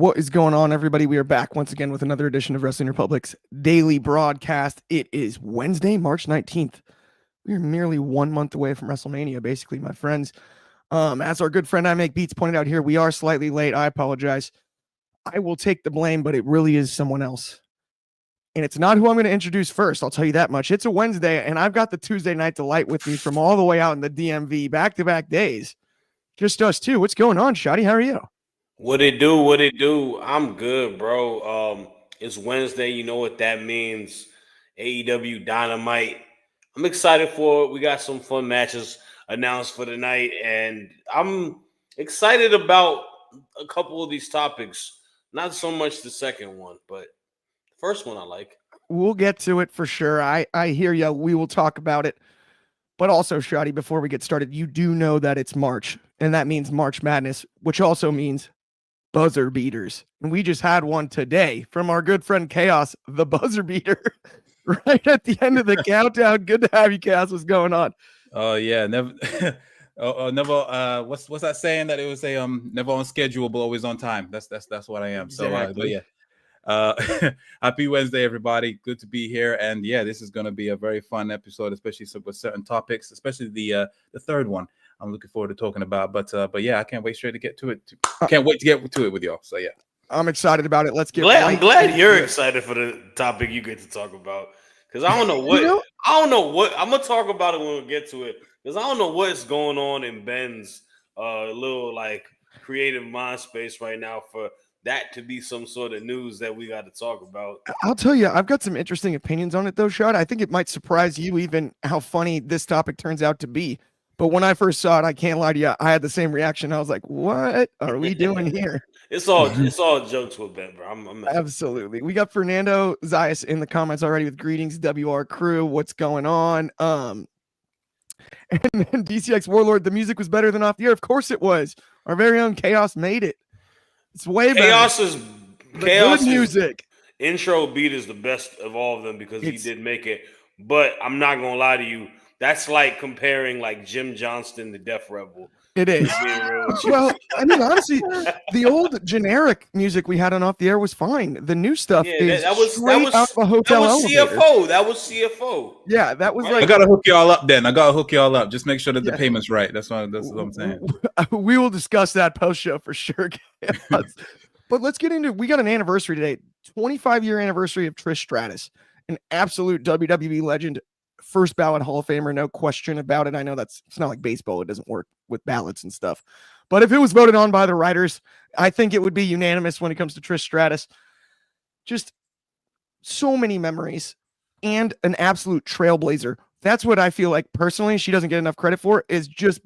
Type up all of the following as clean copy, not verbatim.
What is going on, everybody? We are back once again with another edition of Wrestling Republic's daily broadcast. It is Wednesday, March 19th. We are nearly 1 month away from WrestleMania, basically, my friends. As our good friend I Make Beats pointed out here, we are slightly late. I apologize. I will take the blame, but it really is someone else. And it's not who I'm going to introduce first, I'll tell you that much. It's a Wednesday, and I've got the Tuesday Night Delight with me from all the way out in the DMV, back-to-back days. Just us two. What's going on, Shotty? How are you? What it do? What it do? I'm good, bro. It's Wednesday. You know what that means. AEW Dynamite. I'm excited for it. We got some fun matches announced for the night, and I'm excited about a couple of these topics. Not so much the second one, but the first one I like. We'll get to it for sure. I hear you. We will talk about it. But also, Shotty, before we get started, you do know that it's March, and that means March Madness, which also means buzzer beaters. And we just had one today from our good friend Chaos, the buzzer beater, right at the end of the countdown. Good to have you, Chaos. What's going on? Oh yeah, never. Never. What's that saying that it was a never on schedule but always on time. That's what I am. Exactly. So yeah. Happy Wednesday, everybody. Good to be here, and yeah, this is going to be a very fun episode, especially with certain topics, especially the third one. I'm looking forward to talking about, but yeah, I can't wait straight to get to it. Can't wait to get to it with y'all. So yeah, I'm excited about it. Let's get. I'm glad you're excited for the topic you get to talk about, because I don't know what I'm gonna talk about it when we get to it, because I don't know what's going on in Ben's little like creative mind space right now for that to be some sort of news that we got to talk about. I'll tell you, I've got some interesting opinions on it, though, Shad. I think it might surprise you even how funny this topic turns out to be. But when I first saw it, I can't lie to you, I had the same reaction. I was like, what are we doing here? It's all jokes with Ben, bro. I'm Absolutely. We got Fernando Zayas in the comments already with greetings, WR crew. What's going on? And then DCX Warlord, the music was better than Off the Air. Of course it was. Our very own Chaos made it. It's way better. Chaos music. Intro beat is the best of all of them because he did make it. But I'm not gonna lie to you. That's like comparing like Jim Johnston to Def Rebel. It is. Well, I mean, honestly, the old generic music we had on Off the Air was fine. The new stuff is straight out of a hotel elevator. That was CFO. Yeah, that was like. I gotta hook y'all up. Then I gotta hook y'all up. Just make sure that the payment's right. That's what I'm saying. We will discuss that post show for sure. But let's get into. We got an anniversary today, 25-year anniversary of Trish Stratus, an absolute WWE legend. First ballot Hall of Famer, no question about it. I know it's not like baseball. It doesn't work with ballots and stuff. But if it was voted on by the writers, I think it would be unanimous when it comes to Trish Stratus. Just so many memories and an absolute trailblazer. That's what I feel like personally she doesn't get enough credit for, is just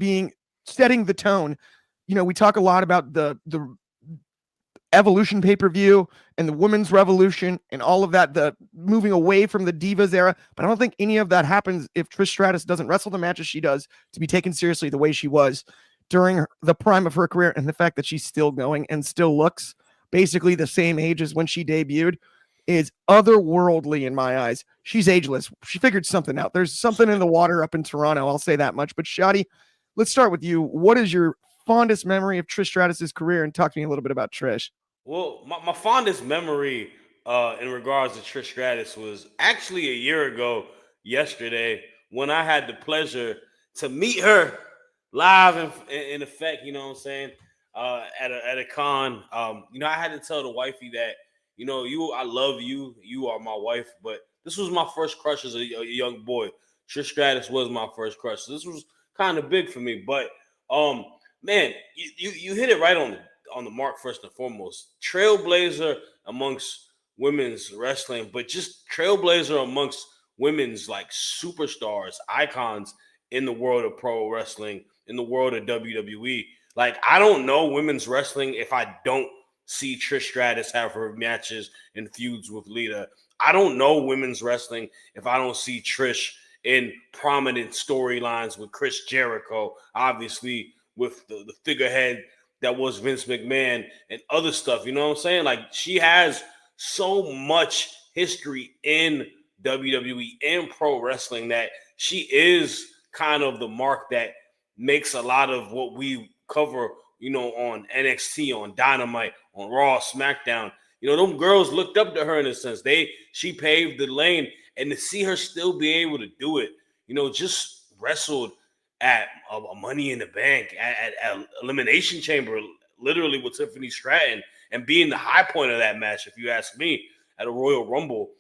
setting the tone. You know, we talk a lot about the Evolution pay-per-view and the women's revolution and all of that, the moving away from the Divas era. But I don't think any of that happens if Trish Stratus doesn't wrestle the matches she does to be taken seriously the way she was during the prime of her career. And the fact that she's still going and still looks basically the same age as when she debuted is otherworldly in my eyes. She's ageless. She figured something out. There's something in the water up in Toronto. I'll say that much. But Shotty, let's start with you. What is your fondest memory of Trish Stratus's career? And talk to me a little bit about Trish. Well, my fondest memory in regards to Trish Stratus was actually a year ago yesterday when I had the pleasure to meet her live in effect, you know what I'm saying, at a con. You know, I had to tell the wifey that, you know, I love you. You are my wife, but this was my first crush as a young boy. Trish Stratus was my first crush. So this was kind of big for me. But, man, you hit it right on the mark first and foremost. Trailblazer amongst women's wrestling, but just trailblazer amongst women's like superstars, icons in the world of pro wrestling, in the world of WWE. Like, I don't know women's wrestling if I don't see Trish Stratus have her matches and feuds with Lita. I don't know women's wrestling if I don't see Trish in prominent storylines with Chris Jericho, obviously with the figurehead that was Vince McMahon and other stuff. You know what I'm saying? Like, she has so much history in WWE and pro wrestling that she is kind of the mark that makes a lot of what we cover on NXT, on Dynamite, on Raw, SmackDown. Them girls looked up to her in a sense. She paved the lane, and to see her still be able to do it, just wrestled at a Money in the Bank, at Elimination Chamber, literally with Tiffany Stratton, and being the high point of that match, if you ask me, at a Royal Rumble,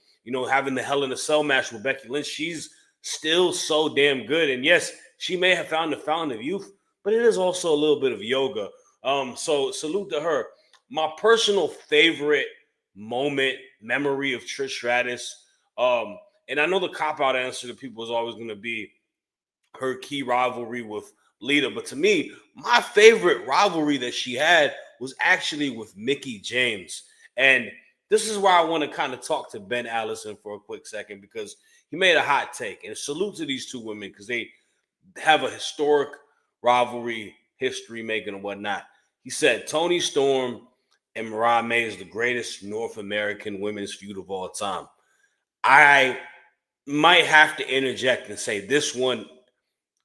having the Hell in a Cell match with Becky Lynch. She's still so damn good. And yes, she may have found the fountain of youth, but it is also a little bit of yoga. So salute to her. My personal favorite memory of Trish Stratus, and I know the cop-out answer to people is always going to be her key rivalry with Lita, but to me, my favorite rivalry that she had was actually with Mickie James. And this is where I want to kind of talk to Ben Allison for a quick second, because he made a hot take. And salute to these two women, because they have a historic rivalry, history making and whatnot. He said Toni Storm and Mariah May is the greatest North American women's feud of all time. I might have to interject and say this one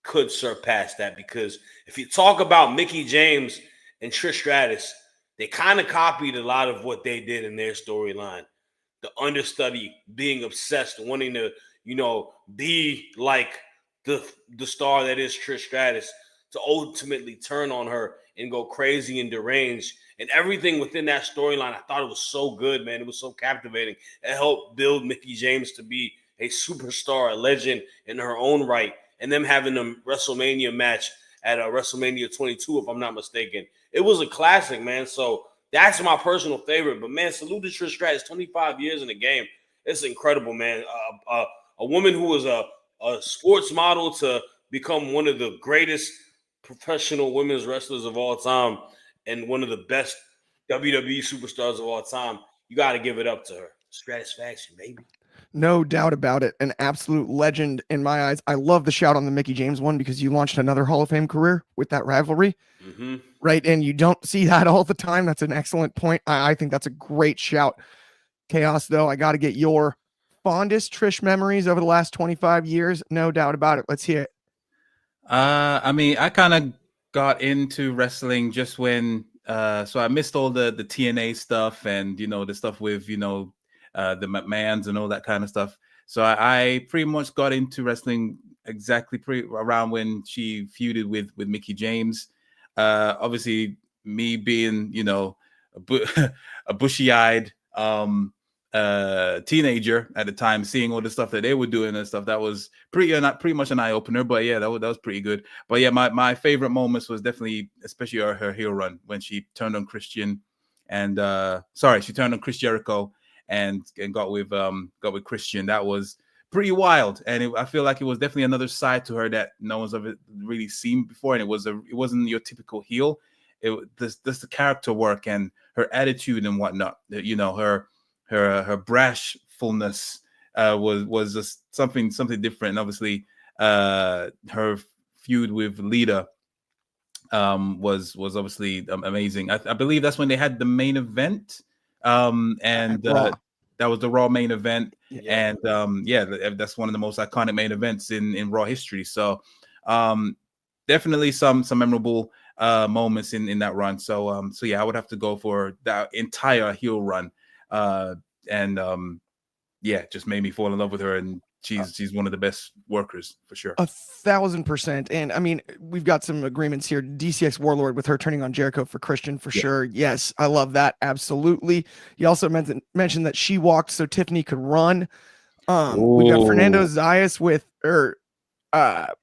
could surpass that, because if you talk about Mickie James and Trish Stratus, they kind of copied a lot of what they did in their storyline. The understudy being obsessed, wanting to, be like the star that is Trish Stratus, to ultimately turn on her and go crazy and deranged. And everything within that storyline, I thought it was so good, man. It was so captivating. It helped build Mickie James to be a superstar, a legend in her own right. And them having a WrestleMania match at WrestleMania 22, if I'm not mistaken. It was a classic, man. So that's my personal favorite. But, man, salute to Trish Stratus, 25 years in the game. It's incredible, man. A woman who was a sports model to become one of the greatest professional women's wrestlers of all time and one of the best WWE superstars of all time. You got to give it up to her. Stratisfaction, baby. No doubt about it. An absolute legend in my eyes. I love the shout on the Mickie James one, because you launched another Hall of Fame career with that rivalry. Mm-hmm. Right. And you don't see that all the time. That's an excellent point. I think that's a great shout. Chaos, though, I got to get your fondest Trish memories over the last 25 years. No doubt about it. Let's hear it. I mean, I kind of got into wrestling just when, so I missed all the TNA stuff and, the stuff with, the McMahons and all that kind of stuff. So I pretty much got into wrestling exactly around when she feuded with Mickie James. Obviously, me being, a bushy-eyed teenager at the time, seeing all the stuff that they were doing and stuff, that was pretty much an eye-opener. But yeah, that was pretty good. But yeah, my favorite moments was definitely, especially her heel run when she turned on Christian and she turned on Chris Jericho and got with Christian. That was pretty wild, and I feel like it was definitely another side to her that no one's ever really seen before. And it wasn't your typical heel. This the character work and her attitude and whatnot. Her brashfulness was just something different. And obviously, her feud with Lita was obviously amazing. I believe that's when they had the main event. That was the Raw main event. Yeah. And that's one of the most iconic main events in Raw history. So definitely some memorable moments in that run. So yeah, I would have to go for that entire heel run. Just made me fall in love with her, and she's one of the best workers for sure. 1,000%. And I mean, we've got some agreements here. DCX Warlord with her turning on Jericho for Christian for sure. Yes, I love that. Absolutely. You also mentioned that she walked so Tiffany could run. We've got Fernando Zayas with her.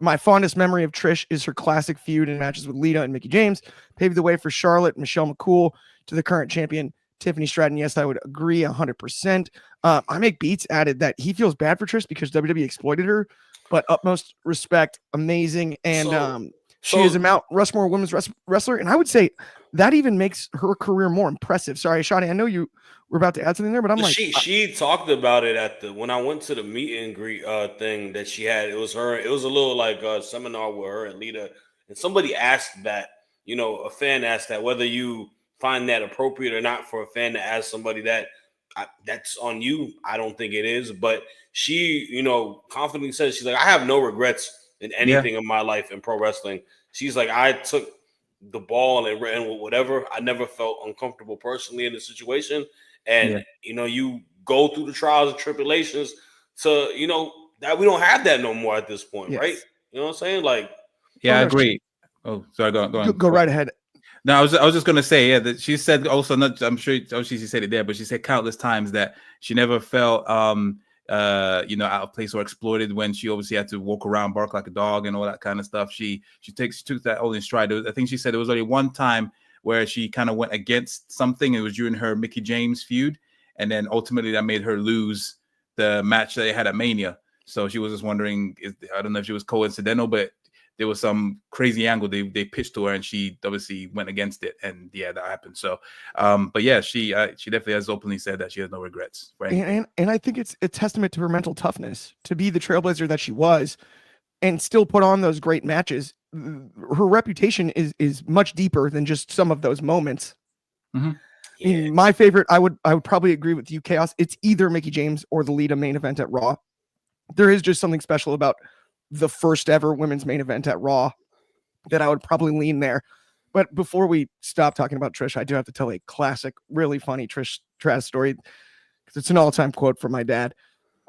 My fondest memory of Trish is her classic feud in matches with Lita and Mickie James, paved the way for Charlotte, Michelle McCool to the current champion, Tiffany Stratton. Yes, I would agree 100%. I Make Beats added that he feels bad for Trish because WWE exploited her, but utmost respect, amazing. And she is a Mount Rushmore women's wrestler. And I would say that even makes her career more impressive. Sorry, Shadi, I know you were about to add something there, but I'm like, she talked about it when I went to the meet and greet thing that she had. It was her. It was a little like a seminar with her and Lita. And somebody asked that, a fan asked that, whether you find that appropriate or not for a fan to ask somebody that. That's on you. I don't think it is, but she, confidently says, she's like, I have no regrets in anything in my life in pro wrestling. She's like, I took the ball and ran with whatever. I never felt uncomfortable personally in the situation. And you go through the trials and tribulations to that we don't have that no more at this point, right? You know what I'm saying? Like, yeah, I agree. Oh, sorry, go on. Go right ahead. No, I was just gonna say, that she said also, not, I'm sure she said it there, but she said countless times that she never felt out of place or exploited when she obviously had to walk around, bark like a dog, and all that kind of stuff. She took that all in stride. I think she said there was only one time where she kind of went against something. It was during her Mickie James feud, and then ultimately that made her lose the match that they had at Mania. So she was just wondering, I don't know if she was coincidental, but there was some crazy angle they pitched to her, and she obviously went against it, and that happened. So, but yeah, she definitely has openly said that she has no regrets for anything. And I think it's a testament to her mental toughness to be the trailblazer that she was, and still put on those great matches. Her reputation is much deeper than just some of those moments. Mm-hmm. I mean, my favorite, I would probably agree with you, Chaos. It's either Mickie James or the Lita main event at Raw. There is just something special about the first ever women's main event at Raw that I would probably lean there. But before we stop talking about Trish, I do have to tell a classic, really funny Trish Stratus story, because it's an all-time quote from my dad.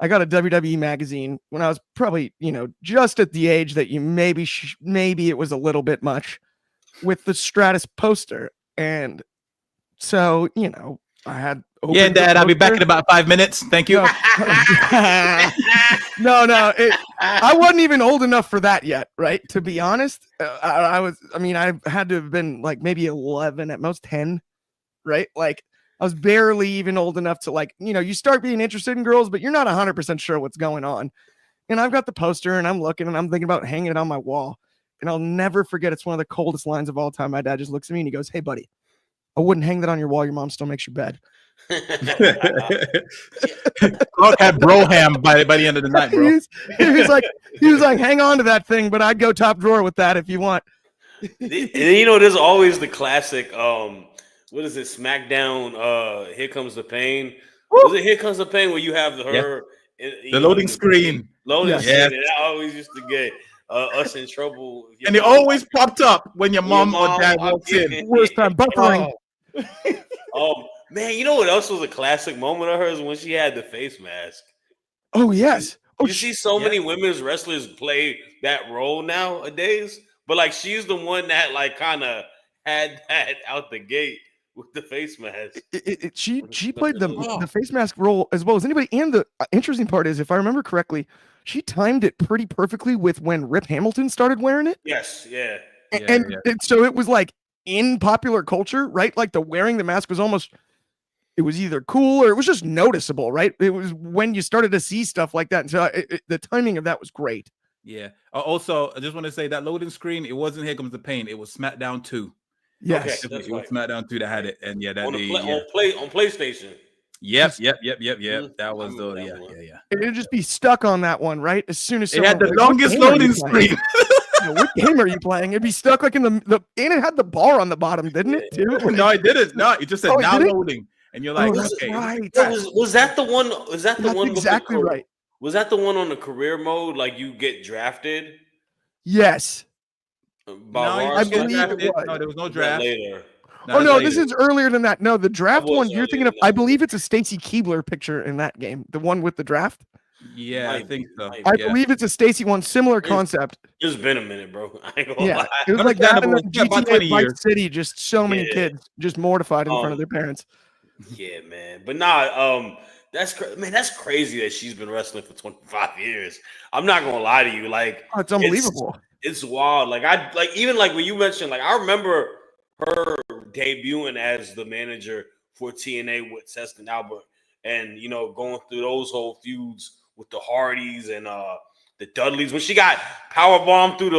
I got a WWE magazine when I was probably, just at the age that you maybe it was a little bit much, with the Stratus poster. And so, I had Yeah, Dad, I'll be back in about 5 minutes. Thank you. No, I wasn't even old enough for that yet, right? To be honest, I had to have been like maybe 11, at most 10, right? Like I was barely even old enough to you start being interested in girls, but you're not 100% sure what's going on. And I've got the poster and I'm looking and I'm thinking about hanging it on my wall. And I'll never forget, it's one of the coldest lines of all time. My dad just looks at me and he goes, "Hey, buddy, I wouldn't hang that on your wall. Your mom still makes your bed." Clark had broham by the end of the night, bro. he was like, "Hang on to that thing, but I'd go top drawer with that if you want." And there's always the classic, what is it, SmackDown, Here Comes the Pain. Was it Here Comes the Pain where you have her the loading screen. Loading screen. And I always used to get us in trouble. And it always popped up when your mom or dad walked in. Worst time, buffering. Man, you know what else was a classic moment of hers? When she had the face mask. Oh, yes. You see so many women's wrestlers play that role nowadays, but she's the one that kind of had that out the gate with the face mask. She played the face mask role as well as anybody. And the interesting part is, if I remember correctly, she timed it pretty perfectly with when Rip Hamilton started wearing it. Yes, yeah. And so it was in popular culture, right? Like the wearing the mask was almost, it was either cool or it was just noticeable, right? It was when you started to see stuff like that. And so the timing of that was great. Yeah. Also, I just want to say that loading screen, it wasn't Here Comes the Pain. It was SmackDown 2. Yes. Okay, it was SmackDown 2 that had it. And on PlayStation. Yep. That was yeah. It'd just be stuck on that one, right? As soon as it had the longest loading screen. What game are you playing? It'd be stuck in the and it had the bar on the bottom, didn't it? Too? No, it didn't. No, it just said now loading. And you're like, okay. Right. Was that the one? Was that the one? Exactly right. Was that the one on the career mode? Like you get drafted? Yes. I believe it was. No, there was no draft. Later. No, this is earlier than that. No, the draft one you're thinking of, I believe it's a Stacy Keibler picture in that game. The one with the draft. Yeah, I think so. I believe it's a Stacy one, similar concept. It's been a minute, bro. I ain't gonna lie. It was like that in the GTA Vice City, just so many kids just mortified in front of their parents. Yeah, man. But nah, that's crazy that she's been wrestling for 25 years. I'm not gonna lie to you. It's unbelievable. It's wild. Even when you mentioned, I remember her debuting as the manager for TNA with Seth and Albert, and going through those whole feuds with the Hardys and the Dudleys when she got powerbombed through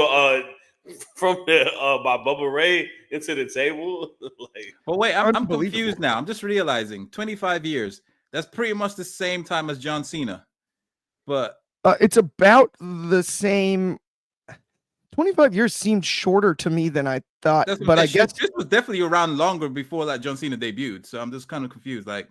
by Bubba Ray into the table. Well, wait, I'm confused now. I'm just realizing 25 years. That's pretty much the same time as John Cena, but it's about the same. 25 years seemed shorter to me than I thought, but I guess this was definitely around longer before that John Cena debuted. So I'm just kind of confused. I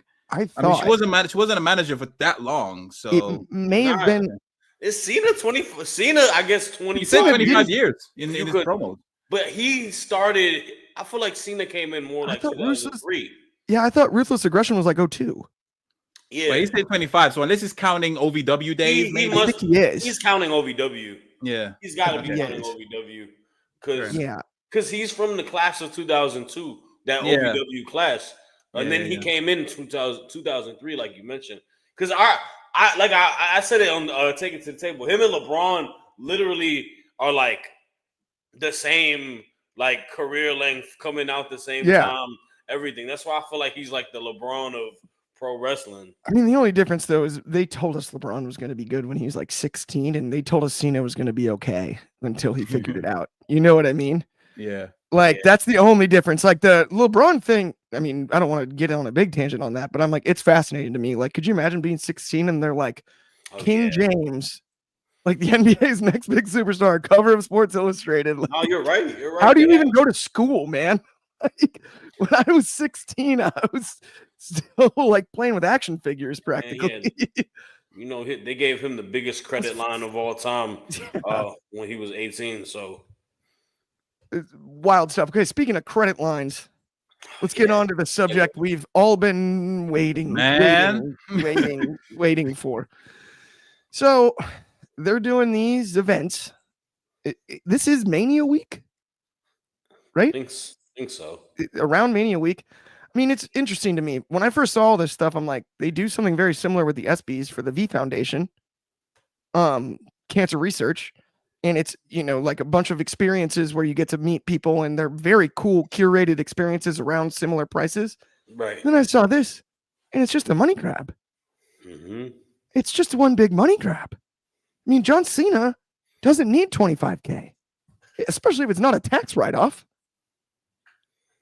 thought she wasn't a manager for that long, so it may have been. Is Cena 20? Cena, I guess 20. He said 25 years in his promos. But he started. I feel like Cena came in more like 2003. Yeah, I thought Ruthless Aggression was like 02. Yeah, Well, he said 25. So unless he's counting OVW days, he I think he is. He's counting OVW. Yeah, He's got to be He counting is. OVW Yeah. because he's from the class of 2002, that Yeah. OVW class, and then he yeah. came in 2003, like you mentioned. Because I said it on Take It to the Table. Him and LeBron literally are like the same, like career length, coming out the same time, everything. That's why I feel like he's like the LeBron of pro wrestling. I mean, the only difference though is they told us LeBron was going to be good when he was like 16, and they told us Cena was going to be okay until he figured it out. You know what I mean? Yeah. Like that's the only difference. Like the LeBron thing. I mean, I don't want to get on a big tangent on that, but I'm like, it's fascinating to me. Like, could you imagine being 16 and they're like, King James, like the NBA's next big superstar, cover of Sports Illustrated? Like, oh, you're right. You're right. How do you even go to school, man? Like, when I was 16, I was still like playing with action figures practically. You know, they gave him the biggest credit line of all time when he was 18. So it's wild stuff. Okay, speaking of credit lines, let's get on to the subject we've all been waiting for. So they're doing these events. This is Mania week, right? I think so. Around Mania week. I mean, it's interesting to me. When I first saw all this stuff, I'm like, they do something very similar with the ESPYs for the V Foundation, cancer research. And it's, like a bunch of experiences where you get to meet people, and they're very cool, curated experiences around similar prices. Right. Then I saw this, and it's just a money grab. Mm-hmm. It's just one big money grab. I mean, John Cena doesn't need $25K, especially if it's not a tax write-off.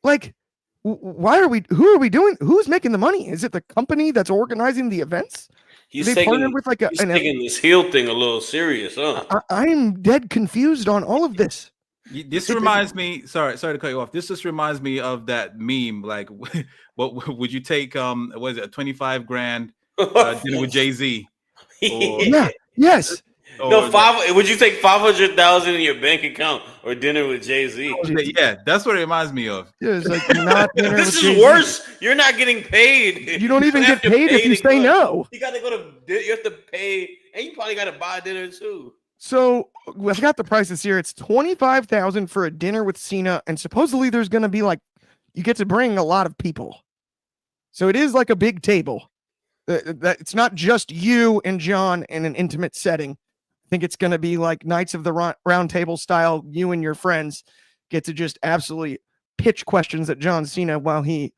Like, who are we doing? Who's making the money? Is it the company that's organizing the events? He's taking this heel thing a little serious, huh? I'm dead confused on all of this. This reminds me. Sorry to cut you off. This just reminds me of that meme. Like, what would you take? Was it a 25 grand dinner with Jay-Z? Yeah. Yes. No, would you take 500,000 in your bank account or dinner with Jay-Z? Yeah, that's what it reminds me of. Yeah, it's like not dinner this with is Jay-Z. Worse. You're not getting paid. You don't even get paid if you say no. You got to go to. You have to pay, and you probably got to buy dinner too. So I've got the prices here. It's $25,000 for a dinner with Cena, and supposedly there's going to be like you get to bring a lot of people. So it is like a big table. It's not just you and John in an intimate setting. I think it's going to be like Knights of the Round Table style. You and your friends get to just absolutely pitch questions at John Cena while he,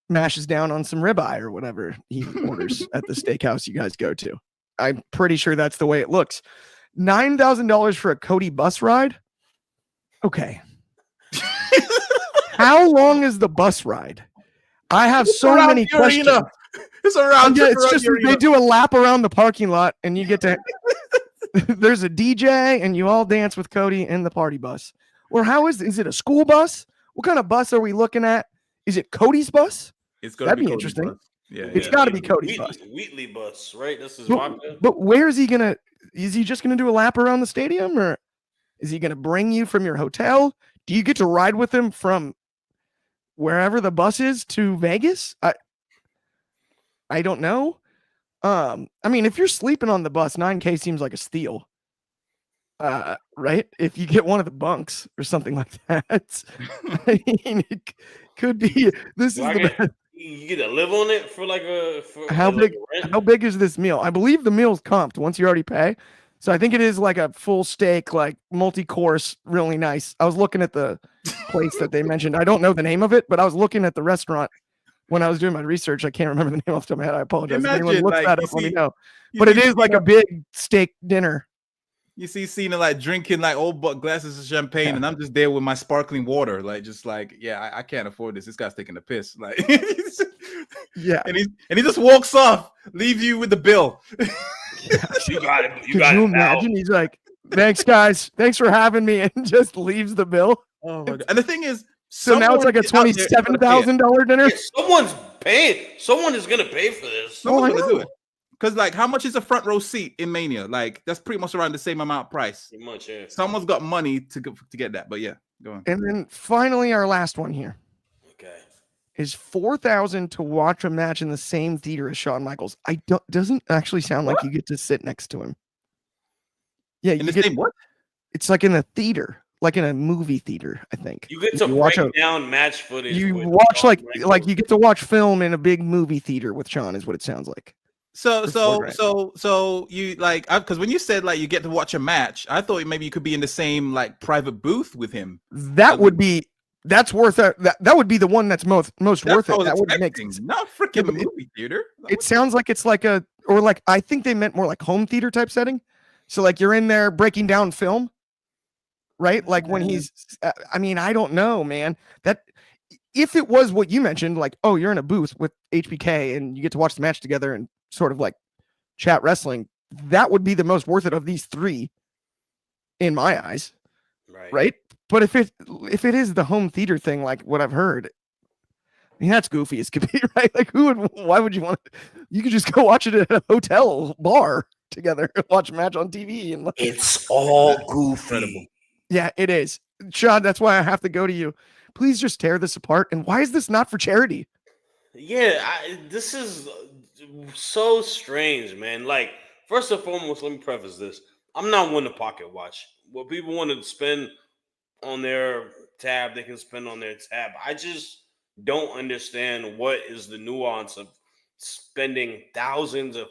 mashes down on some ribeye or whatever he orders at the steakhouse you guys go to. I'm pretty sure that's the way it looks. $9,000 for a Cody bus ride. Okay. How long is the bus ride? I have so many questions. It's around. It's just they do a lap around the parking lot, and you get to. There's a DJ, and you all dance with Cody in the party bus. Or how is it a school bus? What kind of bus are we looking at? Is it Cody's bus? That'd be interesting. Bus. Yeah, it's got to be Cody's bus. Wheatley bus, right? This is but where is he gonna? Is he just gonna do a lap around the stadium, or is he gonna bring you from your hotel? Do you get to ride with him from wherever the bus is to Vegas? I don't know. I mean, if you're sleeping on the bus, $9K seems like a steal. Right? If you get one of the bunks or something like that. I mean, it could be. You get to live on it for like how big is this meal? I believe the meal's comped once you already pay. So I think it is like a full steak, like multi-course, really nice. I was looking at the place that they mentioned. I don't know the name of it, but I was looking at the restaurant when I was doing my research. I can't remember the name off the top of my head. I apologize. If anyone looks that up, let me know. But it is like a big steak dinner. You see Cena like drinking like old glasses of champagne, and I'm just there with my sparkling water, I can't afford this. This guy's taking a piss, like, yeah. And he just walks off, leave you with the bill. You got it. Could you imagine? He's like, "Thanks, guys. Thanks for having me," and just leaves the bill. Oh my God. And the thing is, so now it's like a $27,000 dinner. Yeah, someone's paying. Someone is gonna pay for this. Someone's gonna do it. Because like, how much is a front row seat in Mania? Like, that's pretty much around the same amount price. Pretty much, yeah. Someone's got money to get that, but yeah, go on. And then finally, our last one here. Okay. Is $4,000 to watch a match in the same theater as Shawn Michaels. Doesn't actually sound like you get to sit next to him. Yeah, in the same what? It's like in a theater, like in a movie theater, I think. You get to break down match footage. You watch like you get to watch film in a big movie theater with Shawn, is what it sounds like. So you like, because when you said like you get to watch a match, I thought maybe you could be in the same like private booth with him. That's worth it. That would be the one that's most worth it. That would make sense. Not freaking movie theater. It sounds like it's like I think they meant more like home theater type setting. So like you're in there breaking down film, right? Like when he's, I mean, I don't know, man. That if it was what you mentioned, like, oh, you're in a booth with HBK and you get to watch the match together and sort of like chat wrestling, that would be the most worth it of these three, in my eyes. Right. But if it is the home theater thing, like what I've heard, I mean, that's goofy as could be, right? Like why would you want to, you could just go watch it at a hotel bar together and watch a match on TV. And it's all goofy. Yeah, it is. Shad, that's why I have to go to you. Please just tear this apart. And why is this not for charity? Yeah, this is so strange, man. Like, first and foremost, let me preface this. I'm not one to pocket watch. What people want to spend on their tab, they can spend on their tab. I just don't understand what is the nuance of spending thousands of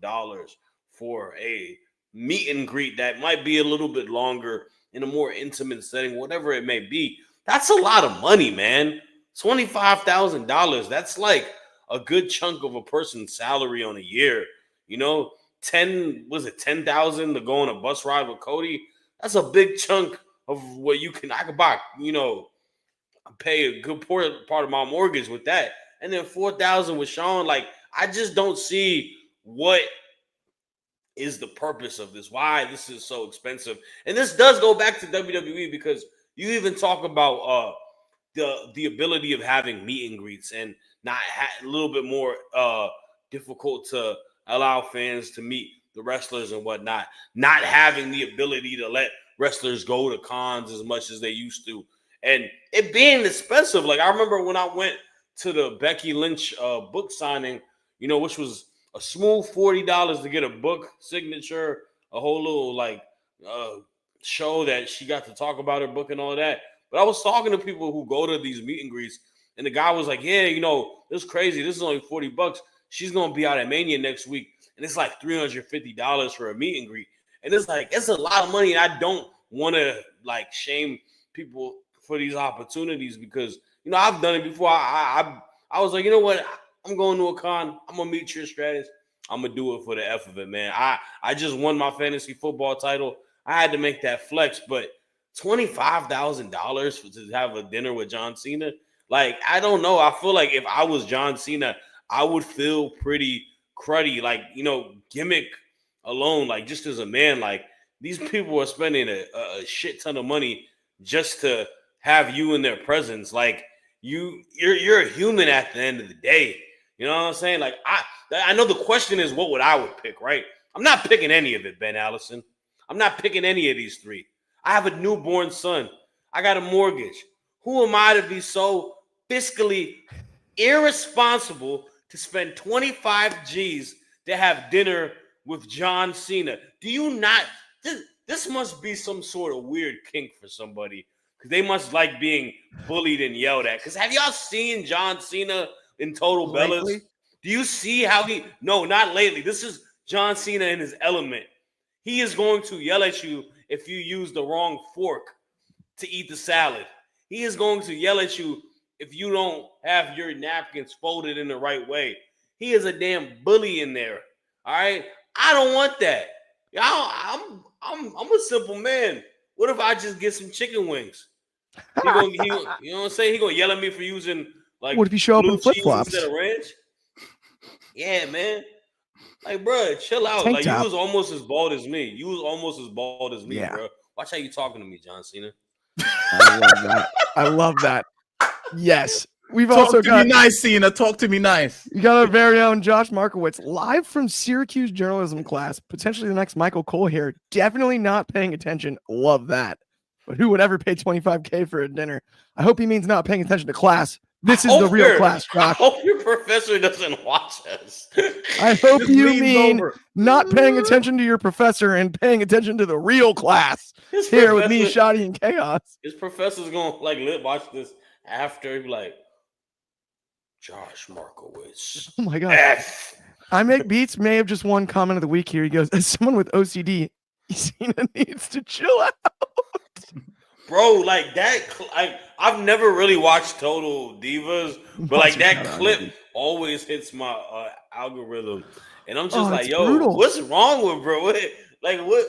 dollars for a meet and greet that might be a little bit longer in a more intimate setting, whatever it may be. That's a lot of money, man. $25,000. That's like a good chunk of a person's salary on a year. You know, 10,000 to go on a bus ride with Cody? That's a big chunk of what I could buy, pay a good part of my mortgage with that. And then 4,000 with Shawn. Like, I just don't see what is the purpose of this, why this is so expensive. And this does go back to WWE, because you even talk about the ability of having meet and greets and not a little bit more difficult to allow fans to meet the wrestlers and whatnot, not having the ability to let wrestlers go to cons as much as they used to, and it being expensive. Like, I remember when I went to the Becky Lynch book signing, which was a smooth $40 to get a book signature, a whole little like show that she got to talk about her book and all that. But I was talking to people who go to these meet and greets, and the guy was like, yeah, this is crazy. This is only $40. She's going to be out at Mania next week, and it's like $350 for a meet and greet. And it's like, it's a lot of money, and I don't want to like shame people for these opportunities, because, I've done it before. I was like, you know what? I'm going to a con. I'm going to meet Trish Stratus. I'm going to do it for the F of it, man. I just won my fantasy football title. I had to make that flex, but $25,000 to have a dinner with John Cena? Like, I don't know. I feel like if I was John Cena, I would feel pretty cruddy. Like, gimmick alone, like, just as a man, like, these people are spending a shit ton of money just to have you in their presence. Like, you're a human at the end of the day. You know what I'm saying? Like, I know the question is, what would I pick, right? I'm not picking any of it, Ben Allison. I'm not picking any of these three. I have a newborn son. I got a mortgage. Who am I to be so fiscally irresponsible to spend 25 G's to have dinner with John Cena? Do you not? This must be some sort of weird kink for somebody, because they must like being bullied and yelled at. Because have y'all seen John Cena in Total Bellas? Do you see how no, not lately. This is John Cena in his element. He is going to yell at you if you use the wrong fork to eat the salad. He is going to yell at you if you don't have your napkins folded in the right way. He is a damn bully in there. All right, I don't want that. I'm a simple man. What if I just get some chicken wings? You know what I'm saying? He gonna yell at me for using like. What if you show up in flip flops instead of ranch? Yeah, man. Like, bro, chill out. Tank like, top. You was almost as bald as me. Yeah. Bro. Watch how you talking to me, John Cena. I love that. Yes. We've Talk also to got me nice, Cena. Talk to me nice. you got our very own Josh Markowitz live from Syracuse journalism class. Potentially the next Michael Cole here. Definitely not paying attention. Love that. But who would ever pay $25K for a dinner? I hope he means not paying attention to class. This is the real class, I Josh. hope your professor doesn't watch us. I hope Just you leans mean over. not paying attention to your professor and paying attention to the real class. His Here with me, professor- Shad and Chaos. His professor's gonna like watch this after. He'd be like, Josh Markowitz. Oh my gosh. F. I Make Beats may have just won comment of the week here. He goes, as someone with OCD, Cena needs to chill out. Bro, like that. I've never really watched Total Divas, but like that clip always hits my algorithm, and I'm just like, yo, brutal. what's wrong with bro?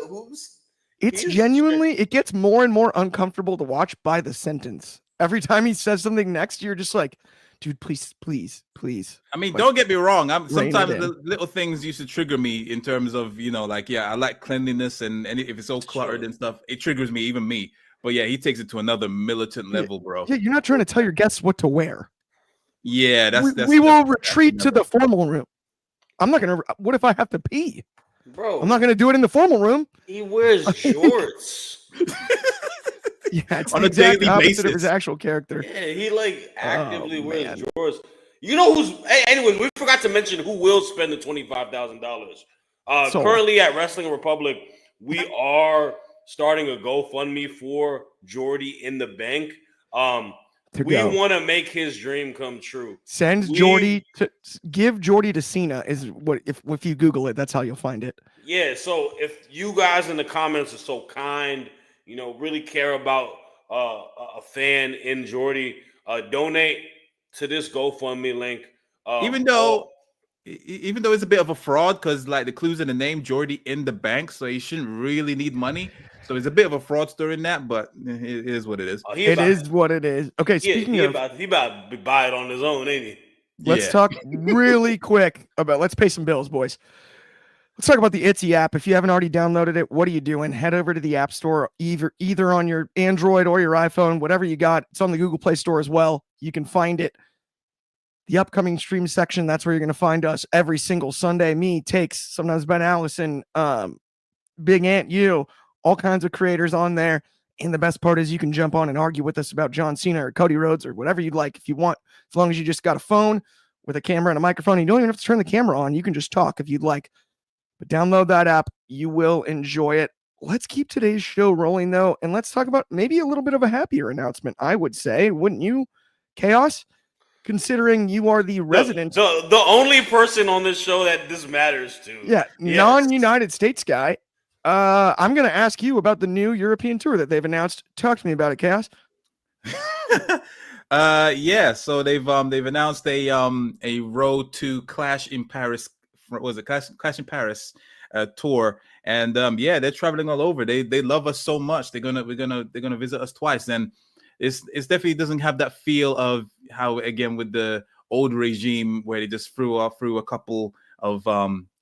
Who's? It's genuinely, it gets more and more uncomfortable to watch by the sentence. Every time he says something next, you're just like, dude, please. I mean, Like, don't get me wrong. rein it Sometimes in. the little things used to trigger me in terms of, like, yeah, I like cleanliness and if it's all cluttered and stuff, it triggers me, even me. But yeah, he takes it to another militant level, bro. Yeah, you're not trying to tell your guests what to wear. Yeah, we will retreat to the formal room. I'm not gonna. What if I have to pee? Bro, I'm not gonna do it in the formal room. He wears shorts. Yeah, it's On the a exact daily opposite of basis. his actual character. Yeah, he like actively wears man. shorts. You know who's? Anyways, we forgot to mention who will spend the $25,000. So- Currently at Wrestling Republic, we are starting a GoFundMe for Jordy in the Bank. We want to make his dream come true. Give Jordy to Cena is what if you Google it, that's how you'll find it. Yeah, so if you guys in the comments are so kind, really care about a fan in Jordy, donate to this GoFundMe link. Even though it's a bit of a fraud, because like the clues in the name, Jordy in the Bank, so he shouldn't really need money. So it's a bit of a fraudster in that, but it is what it is. It is what it is. Okay, speaking of, he about to buy it on his own, ain't he? Let's talk really quick about. Let's pay some bills, boys. Let's talk about the Etsy app. If you haven't already downloaded it, what are you doing? Head over to the App Store, either on your Android or your iPhone, whatever you got. It's on the Google Play Store as well. You can find it. The upcoming stream section, that's where you're going to find us every single Sunday. Me, Takes, sometimes Ben Allison, Big Ant, you, all kinds of creators on there. And the best part is you can jump on and argue with us about John Cena or Cody Rhodes or whatever you'd like if you want. As long as you just got a phone with a camera and a microphone, you don't even have to turn the camera on. You can just talk if you'd like. But download that app. You will enjoy it. Let's keep today's show rolling, though, and let's talk about maybe a little bit of a happier announcement, I would say. Wouldn't you, Chaos? Considering you are the resident. The only person on this show that this matters to. Yeah, yes. Non-United States guy. I'm going to ask you about the new European tour that they've announced. Talk to me about it, Chaos. Yeah, so they've announced a Road to Clash in Paris. Was it Clash in Paris tour? And yeah, they're traveling all over. They love us so much. They're gonna visit us twice. And it's definitely doesn't have that feel of how, again, with the old regime where they just threw a couple of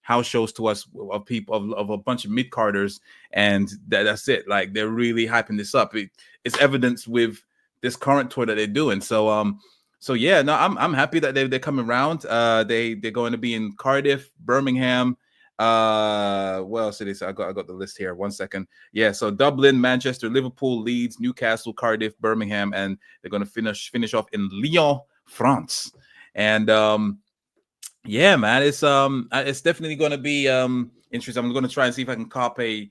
house shows to us of people of a bunch of mid-carders, and that's it. Like, they're really hyping this up. It's evidence with this current tour that they're doing. So yeah, no, I'm happy that they're coming around. They're going to be in Cardiff, Birmingham. What else did they say? I got the list here. 1 second. Yeah, so Dublin, Manchester, Liverpool, Leeds, Newcastle, Cardiff, Birmingham, and they're going to finish off in Lyon, France. And yeah, man, it's definitely going to be interesting. I'm going to try and see if I can cop a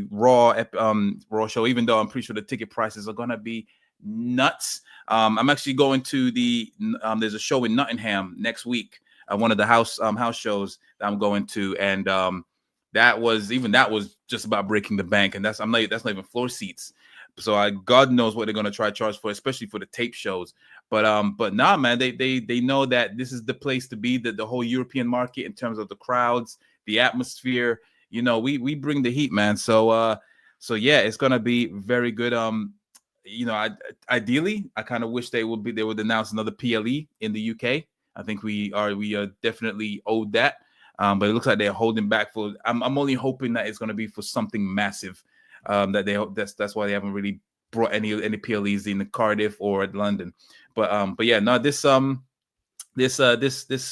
raw show, even though I'm pretty sure the ticket prices are going to be nuts. I'm actually going to there's a show in Nottingham next week, one of the house shows that I'm going to, and that was just about breaking the bank, and that's not even floor seats. So God knows what they're going to try to charge for, especially for the tape shows. But nah, man, they know that this is the place to be, the whole European market, in terms of the crowds, the atmosphere. We bring the heat, man. So yeah, it's gonna be very good. Ideally, I kind of wish they would announce another PLE in the UK. I think we are definitely owed that. But it looks like they're holding back I'm only hoping that it's going to be for something massive. That's why they haven't really brought any PLEs in Cardiff or at London. But yeah, no, this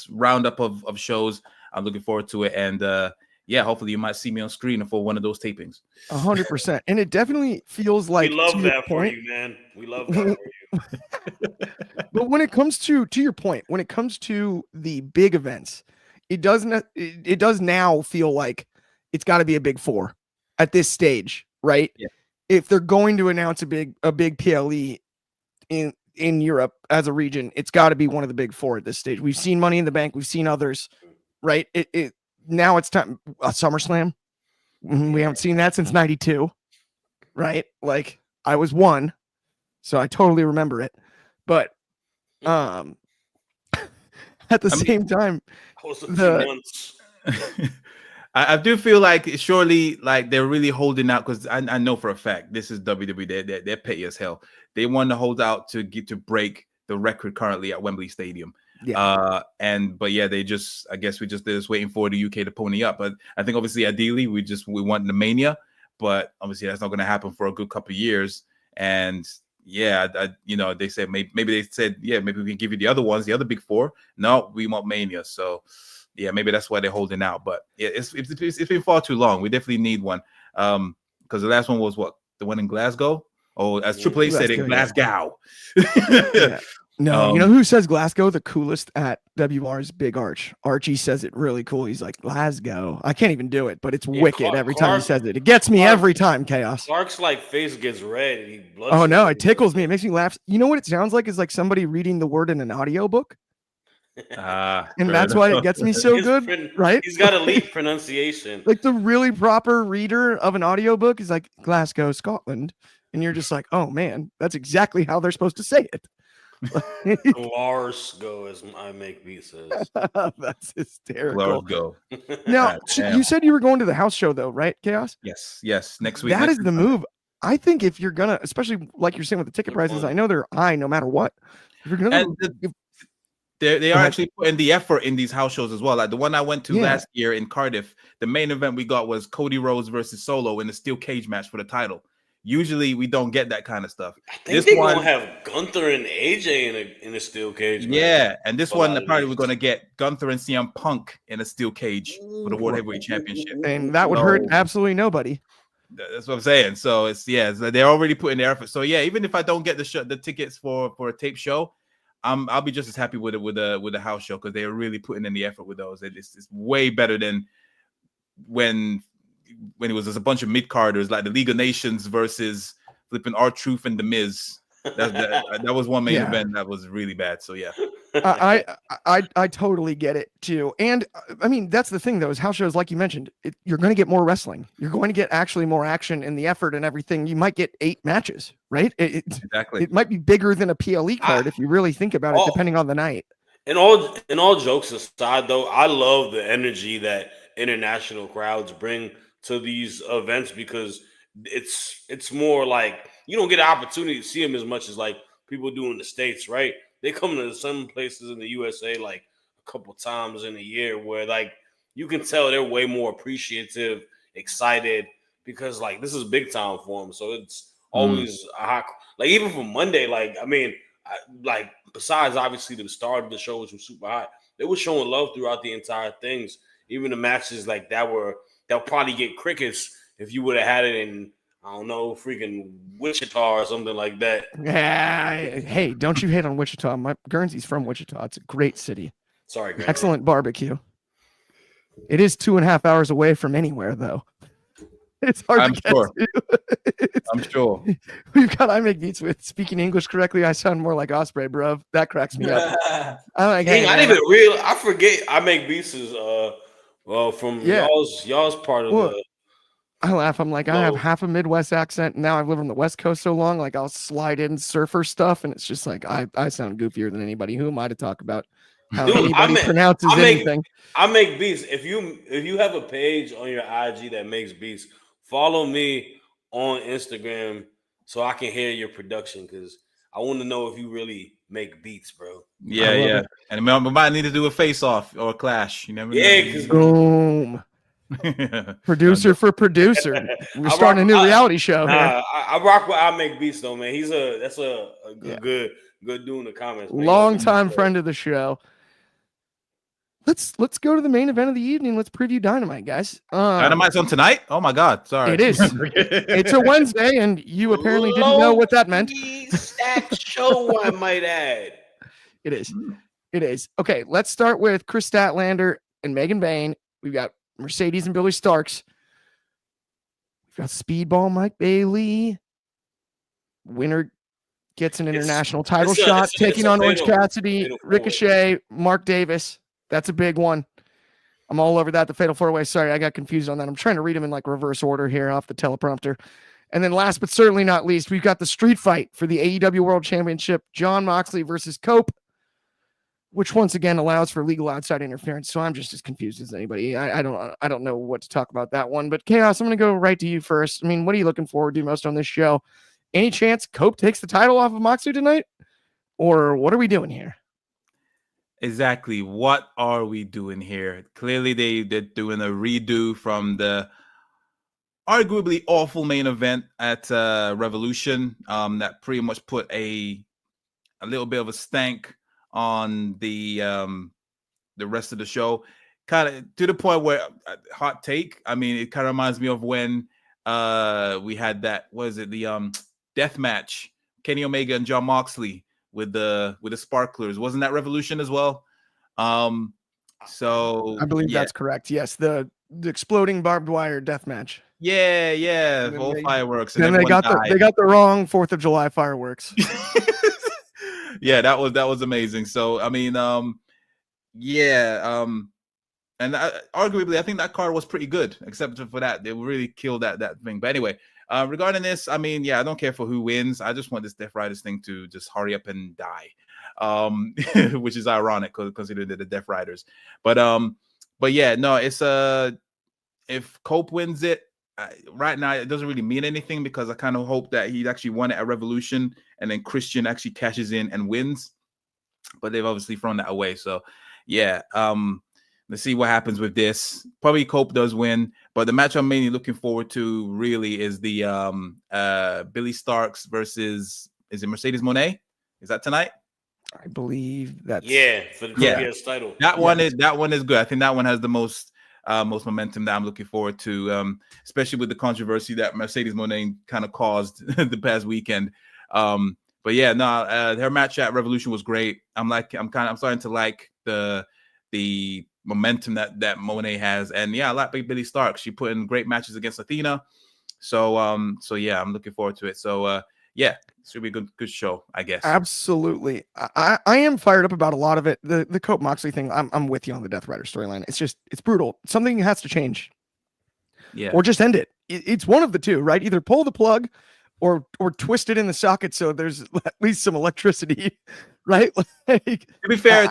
roundup of shows, I'm looking forward to it, and yeah, hopefully you might see me on screen for one of those tapings. 100%, and it definitely feels like we love to your that for point, you, man. We love that for you. But when it comes to your point, when it comes to the big events, it does now feel like it's got to be a big four at this stage, right? Yeah. If they're going to announce a big PLE in Europe as a region, it's got to be one of the big four at this stage. We've seen Money in the Bank, we've seen others, right? It now it's time. SummerSlam, we haven't seen that since '92, right? Like I was one, so I totally remember it, but at the same time, I was a few months. I do feel like surely like they're really holding out, because I know for a fact this is WWE. They're petty as hell. They want to hold out to break the record currently at Wembley Stadium. Yeah. But yeah, I guess they're just waiting for the UK to pony up. But I think obviously ideally we want the Mania, but obviously that's not going to happen for a good couple of years. And yeah, they said maybe they said, yeah, maybe we can give you the other ones, the other big four. No, we want Mania. So yeah, maybe that's why they're holding out. But yeah, it's been far too long. We definitely need one. Because the last one was what, the one in Glasgow? Oh, as Triple H said, in Glasgow. Yeah. No, you know who says Glasgow the coolest at WR's Big Arch? Archie says it really cool. He's like, Glasgow. I can't even do it, but it's wicked every time he says it. It gets me every time, Chaos. Clark's like face gets red and he blushes. Oh no, it tickles me. It makes me laugh. You know what it sounds like? Is like somebody reading the word in an audiobook. And that's why it gets me so good, right? He's got elite pronunciation. Like the really proper reader of an audiobook is like Glasgow, Scotland. And you're just like, oh man, that's exactly how they're supposed to say it. Glasgow, as I make beats says. That's hysterical. Glasgow. Now, you said you were going to the house show though, right, Chaos? Yes. Next week. That is the move. I think if you're gonna, especially like you're saying with the ticket prices, I know they're high no matter what. If you're gonna, they are actually putting the effort in these house shows as well. Like the one I went to last year in Cardiff, the main event we got was Cody Rhodes versus Solo in a steel cage match for the title. Usually we don't get that kind of stuff. I think they're gonna have Gunther and AJ in a steel cage match. Yeah, and this one apparently we're gonna get Gunther and CM Punk in a steel cage for the World Heavyweight Championship. And that would hurt absolutely nobody. That's what I'm saying. So they're already putting their effort. So yeah, even if I don't get the tickets for a tape show, I'll be just as happy with it with a house show, because they're really putting in the effort with those. It's way better than when it was just a bunch of mid-carders like the League of Nations versus flipping R-Truth and The Miz. That was one main event that was really bad. So yeah, I totally get it too. And I mean, that's the thing though, is house shows, like you mentioned, you're going to get more wrestling. You're going to get actually more action in the effort and everything. You might get 8 matches, right? Exactly. It might be bigger than a PLE card if you really think about it, depending on the night. And all jokes aside, though, I love the energy that international crowds bring to these events, because it's more like you don't get an opportunity to see them as much as like people do in the States, right? They come to some places in the USA like a couple times in a year where like you can tell they're way more appreciative, excited, because like this is big time for them. So it's always a hot, like even for Monday, like I mean, like besides obviously the start of the show, which was super hot, they were showing love throughout the entire things. Even the matches like they'll probably get crickets if you would have had it in, I don't know, freaking Wichita or something like that. Yeah. Hey, don't you hate on Wichita? My Guernsey's from Wichita. It's a great city. Sorry, Guernsey. Excellent barbecue. It is 2.5 hours away from anywhere, though. It's hard to get to. I'm sure. We've got I Make Beats with speaking English correctly. I sound more like Osprey, bro. That cracks me up. I didn't even realize. I forget I Make Beats is from y'all's part of the. I laugh. I'm like, I have half a Midwest accent. And now I've lived on the West Coast so long. Like I'll slide in surfer stuff, and it's just like I sound goofier than anybody. Who am I to talk about how anybody pronounces anything? I Make Beats. If you have a page on your IG that makes beats, follow me on Instagram so I can hear your production, because I want to know if you really make beats, bro. Yeah. And we might need to do a face-off or a clash. You never know. Boom. Producer for producer. We're starting a new reality show here. I rock with I Make Beats though, man. That's a Yeah. good dude in the comments. Man. Long time friend of the show. Let's go to the main event of the evening. Let's preview Dynamite, guys. Dynamite's on tonight? Oh my God, sorry. It is. It's a Wednesday, and you apparently didn't know what that meant. Stacked show, I might add. It is. It is. Okay, let's start with Chris Statlander and Megan Bayne. We've got Mercedes and Billy Starks. We've got Speedball Mike Bailey. Winner gets an international title shot, taking on Orange Cassidy, Ricochet, Mark Davis. That's a big one. I'm all over that. The Fatal 4-Way. Sorry, I got confused on that. I'm trying to read them in like reverse order here off the teleprompter. And then last but certainly not least, we've got the street fight for the AEW World Championship. Jon Moxley versus Cope, which once again allows for legal outside interference. So I'm just as confused as anybody. I don't know what to talk about that one. But Chaos, I'm going to go right to you first. I mean, what are you looking forward to most on this show? Any chance Cope takes the title off of Moxley tonight? Or what are we doing here? Exactly. What are we doing here? Clearly, they're doing a redo from the arguably awful main event at Revolution that pretty much put a little bit of a stank on the rest of the show. Kind of to the point where, hot take, I mean, it kind of reminds me of when we had that, the death match, Kenny Omega and Jon Moxley with the sparklers. Wasn't that Revolution as well? So I believe that's correct. Yes, the exploding barbed wire death match. Yeah, all fireworks. And they got the wrong 4th of July fireworks. Yeah, that was amazing. So I mean, and arguably, I think that card was pretty good, except for that they really killed that thing. But anyway, regarding this, I mean, yeah, I don't care for who wins. I just want this Death Riders thing to just hurry up and die, which is ironic considering they're the Death Riders. But yeah, no, it's if Cope wins it right now, it doesn't really mean anything because I kind of hope that he actually won it at Revolution and then Christian actually cashes in and wins. But they've obviously thrown that away. So yeah, let's see what happens with this. Probably Cope does win, but the match I'm mainly looking forward to really is the Billy Starks versus, is it Mercedes Moné? Is that tonight? I believe that's for the previous title. That one is good. I think that one has the most momentum that I'm looking forward to, especially with the controversy that Mercedes Moné kind of caused the past weekend. But yeah, no, her match at Revolution was great. I'm starting to like the momentum that Moné has, and yeah, I like Billy Stark. She put in great matches against Athena, so yeah, I'm looking forward to it. So yeah, it should be a good show, I guess. Absolutely. I am fired up about a lot of it. The Cope Moxley thing, I'm with you on the Death Rider storyline. It's brutal. Something has to change. Yeah. Or just end it. It's one of the two, right? Either pull the plug or twist it in the socket so there's at least some electricity, right? Like, to be fair,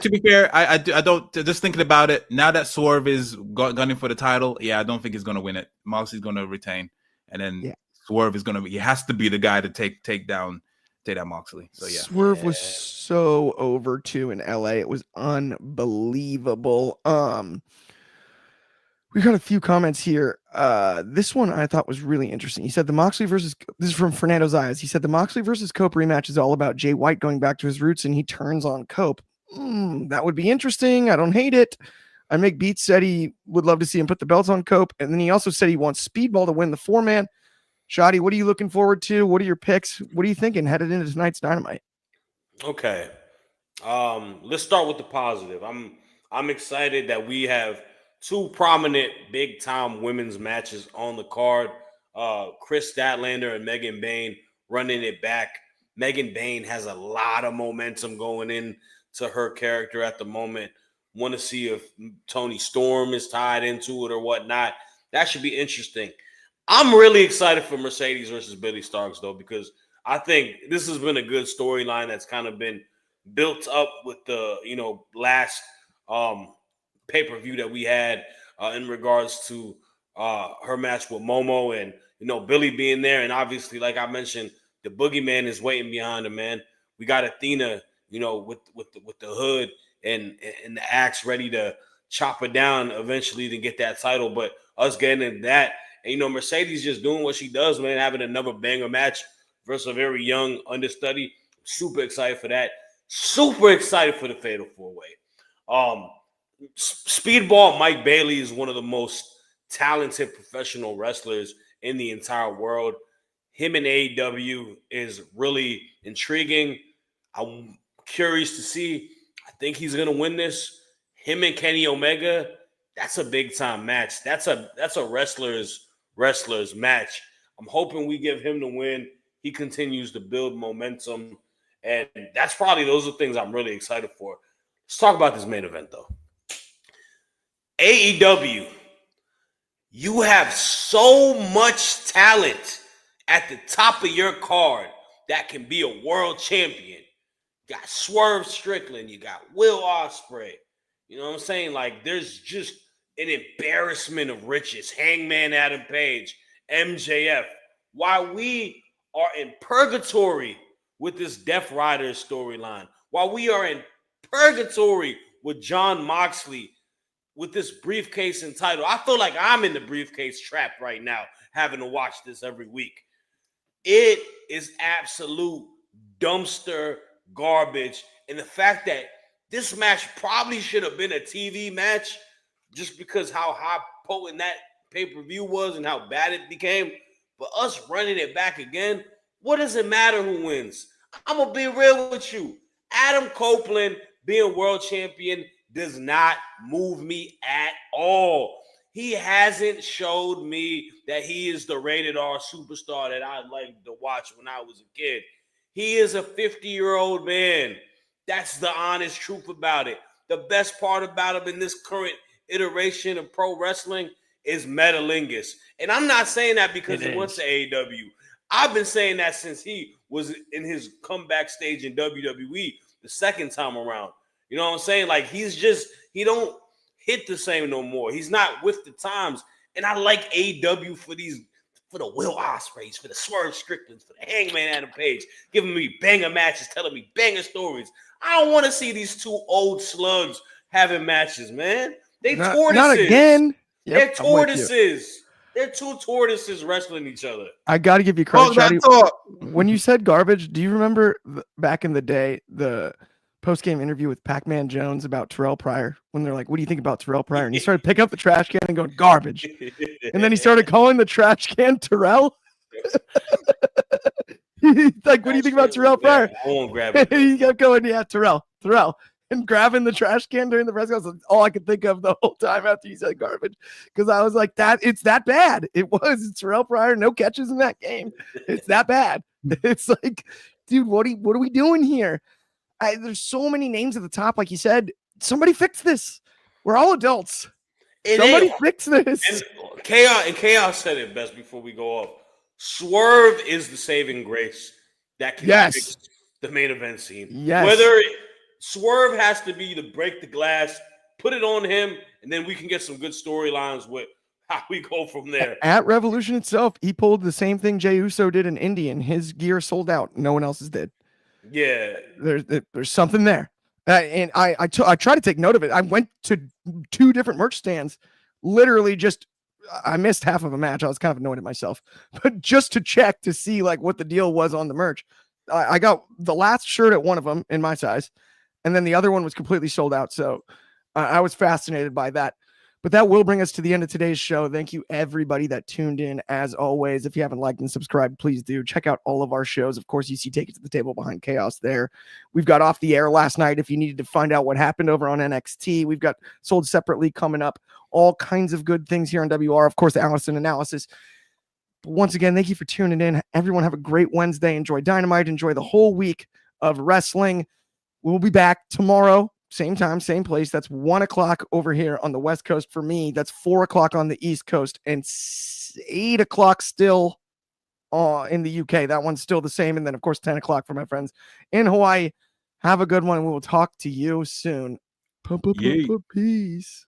I don't, just thinking about it now that Swerve is gunning for the title. Yeah, I don't think he's gonna win it. Moxley's gonna retain, and then Swerve is he has to be the guy to take down Moxley. So yeah, Swerve was so over too in LA. It was unbelievable. We got a few comments here. This one I thought was really interesting. He said the Moxley versus, this is from Fernando Zayas. He said the Moxley versus Cope rematch is all about Jay White going back to his roots and he turns on Cope. That would be interesting. I don't hate it. I Make Beats said he would love to see him put the belts on Cope. And then he also said he wants Speedball to win the 4-man. Shadi, what are you looking forward to? What are your picks? What are you thinking headed into tonight's Dynamite? Okay. Let's start with the positive. I'm excited that we have two prominent big-time women's matches on the card. Chris Statlander and Megan Bayne running it back. Megan Bayne has a lot of momentum going into her character at the moment. Want to see if Toni Storm is tied into it or whatnot. That should be interesting. I'm really excited for Mercedes versus Billy Starks, though, because I think this has been a good storyline that's kind of been built up with the, last pay-per-view that we had in regards to her match with Momo and, Billy being there. And obviously, like I mentioned, the boogeyman is waiting behind him, man. We got Athena, with the hood and the axe ready to chop it down eventually to get that title. But us getting into that, and Mercedes just doing what she does, man, having another banger match versus a very young understudy. Super excited for that. Super excited for the Fatal 4-Way. Speedball Mike Bailey is one of the most talented professional wrestlers in the entire world. Him in AEW is really intriguing. I'm curious to see. I think he's gonna win this. Him and Kenny Omega, that's a big time match. That's a wrestler's match. I'm hoping we give him the win. He continues to build momentum, and those are things I'm really excited for. Let's talk about this main event though. AEW, you have so much talent at the top of your card that can be a world champion. You got Swerve Strickland, you got Will Ospreay. You know what I'm saying? Like, there's just an embarrassment of riches. Hangman Adam Page, MJF. While we are in purgatory with this Death Rider storyline, while we are in purgatory with Jon Moxley, with this briefcase and title, I feel like I'm in the briefcase trap right now, having to watch this every week. It is absolute dumpster garbage. And the fact that this match probably should have been a TV match just because how high potent that pay-per-view was and how bad it became. But us running it back again, what does it matter who wins? I'm going to be real with you. Adam Copeland being world champion does not move me at all. He hasn't showed me that he is the rated R superstar that I liked to watch when I was a kid. He is a 50-year-old man. That's the honest truth about it. The best part about him in this current iteration of pro wrestling is metalingus. And I'm not saying that because he went to AEW. I've been saying that since he was in his comeback stage in WWE the second time around. You know what I'm saying? Like, he don't hit the same no more. He's not with the times. And I like AEW for the Will Ospreays, for the Swerve Stricklands, for the Hangman Adam Page, giving me banger matches, telling me banger stories. I don't want to see these two old slugs having matches, man. They tortoises. Not again. Yep, they're tortoises. They're two tortoises wrestling each other. I got to give you credit, Shadi. When you said garbage, do you remember back in the day, the post-game interview with Pac-Man Jones about Terrell Pryor, when they're like, what do you think about Terrell Pryor? And he started picking up the trash can and going, garbage. And then he started calling the trash can Terrell. Like, what do you think about Terrell Pryor? I won't grab it. He kept going, yeah, Terrell. And grabbing the trash can during the press conference. All I could think of the whole time after you said garbage. Because I was like, it's that bad. It's Terrell Pryor, no catches in that game. It's that bad. It's like, dude, what are we doing here? There's so many names at the top, like you said. Somebody fix this. We're all adults. Somebody fix this. And Chaos said it best before we go off. Swerve is the saving grace that can fix the main event scene. Yes. Whether Swerve has to be to break the glass, put it on him, and then we can get some good storylines with how we go from there. At Revolution itself, he pulled the same thing Jey Uso did in Indy, and his gear sold out. No one else's did. Yeah, there's something there, and I try to take note of it. I went to 2 different merch stands, literally I missed half of a match. I was kind of annoyed at myself, but just to check to see like what the deal was on the merch. I got the last shirt at one of them in my size, and then the other one was completely sold out. So I was fascinated by that. But that will bring us to the end of today's show. Thank you, everybody that tuned in. As always, if you haven't liked and subscribed, please do. Check out all of our shows. Of course, you see Take It to the Table Behind Chaos there. We've got Off the Air last night if you needed to find out what happened over on NXT. We've got Sold Separately coming up. All kinds of good things here on WR. Of course, Allison Analysis. But once again, thank you for tuning in. Everyone have a great Wednesday. Enjoy Dynamite. Enjoy the whole week of wrestling. We'll be back tomorrow. Same time, same place. That's 1:00 over here on the West Coast for me. That's 4:00 on the East Coast and 8:00 still in the UK. That one's still the same. And then, of course, 10:00 for my friends in Hawaii. Have a good one. We will talk to you soon. Peace.